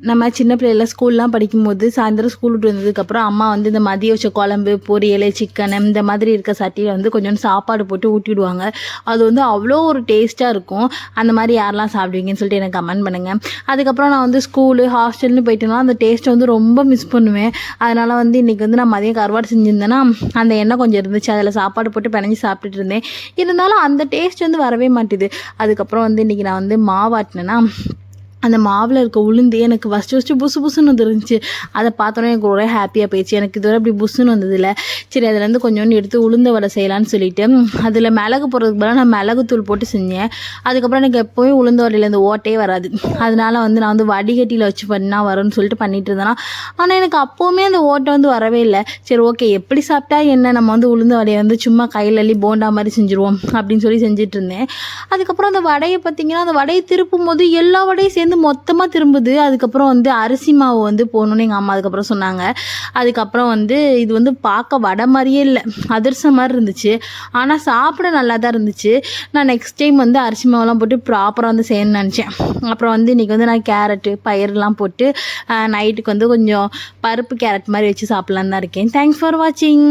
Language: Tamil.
நம்ம சின்ன பிள்ளைல ஸ்கூல்லாம் படிக்கும்போது சாயந்தரம் ஸ்கூல் விட்டு வந்ததுக்கப்புறம் அம்மா வந்து இந்த மதிய வச்ச குழம்பு பொரியல் சிக்கன் இந்த மாதிரி இருக்க சட்டியில் வந்து கொஞ்சம் சாப்பாடு போட்டு ஊட்டிவிடுவாங்க. அது வந்து அவ்வளோ ஒரு டேஸ்ட்டாக இருக்கும். அந்த மாதிரி யாரெல்லாம் சாப்பிடுவீங்கன்னு சொல்லிட்டு எனக்கு கமெண்ட் பண்ணுங்கள். அதுக்கப்புறம் நான் வந்து ஸ்கூலு ஹாஸ்டல்னு போயிட்டேன்னா அந்த டேஸ்ட்டை வந்து ரொம்ப மிஸ் பண்ணுவேன். அதனால் வந்து இன்றைக்கி வந்து நான் மதியம் கருவாடு செஞ்சுருந்தேன்னா அந்த எண்ணெய் கொஞ்சம் இருந்துச்சு, அதில் சாப்பாடு போட்டு பிணைஞ்சி சாப்பிட்டுட்டு இருந்தேன். இருந்தாலும் அந்த டேஸ்ட் வந்து வரவே மாட்டேது. அதுக்கப்புறம் வந்து இன்றைக்கி நான் வந்து மாவாட்டினேன்னா அந்த மாவில் இருக்க உளுந்து எனக்கு ஃபஸ்ட்டு புசு புசுன்னு வந்துருந்துச்சு. அதை பார்த்தோன்னே எனக்கு ஒரே ஹாப்பியாக போயிடுச்சு. எனக்கு இதுவரை அப்படி புசுன்னு வந்ததில்லை. சரி அதுலேருந்து கொஞ்சோண்டு எடுத்து உளுந்த வடை செய்யலான்னு சொல்லிவிட்டு அதில் மிளகு போடுறதுக்கு பதிலாக நான் மிளகுத்தூள் போட்டு செஞ்சேன். அதுக்கப்புறம் எனக்கு எப்போவும் உளுந்த வடையில் இந்த ஓட்டே வராது. அதனால் வந்து நான் வந்து வடிகட்டியில் வச்சு பண்ணால் வரும்னு சொல்லிட்டு பண்ணிகிட்டு இருந்தேன்னா, ஆனால் எனக்கு அப்போவுமே அந்த ஓட்டை வந்து வரவே இல்லை. சரி ஓகே எப்படி சாப்பிட்டா என்ன, நம்ம வந்து உளுந்த வடையை வந்து சும்மா கையில் அள்ளி போண்டா மாதிரி செஞ்சுருவோம் அப்படின்னு சொல்லி செஞ்சுட்டு இருந்தேன். அதுக்கப்புறம் அந்த வடையை பார்த்திங்கன்னா அந்த வடையை திருப்பும் போது எல்லா வடையும் சேர்ந்து மொத்தமாக திரும்புது. அதுக்கப்புறம் வந்து அரிசி மாவு வந்து போடணுன்னு எங்கள் அம்மா அதுக்கப்புறம் சொன்னாங்க. அதுக்கப்புறம் வந்து இது வந்து பார்க்க வடை மாதிரியே இல்லை, அதிரசம் மாதிரி இருந்துச்சு. ஆனால் சாப்பிட நல்லா தான் இருந்துச்சு. நான் நெக்ஸ்ட் டைம் வந்து அரிசி மாவுலாம் போட்டு ப்ராப்பராக வந்து செய்யணும்னு நினச்சேன். அப்புறம் வந்து இன்றைக்கி வந்து நான் கேரட்டு பயிரெலாம் போட்டு நைட்டுக்கு வந்து கொஞ்சம் பருப்பு கேரட் மாதிரி வச்சு சாப்பிட்லான்னு தான் இருக்கேன். தேங்க்ஸ் ஃபார் வாட்சிங்.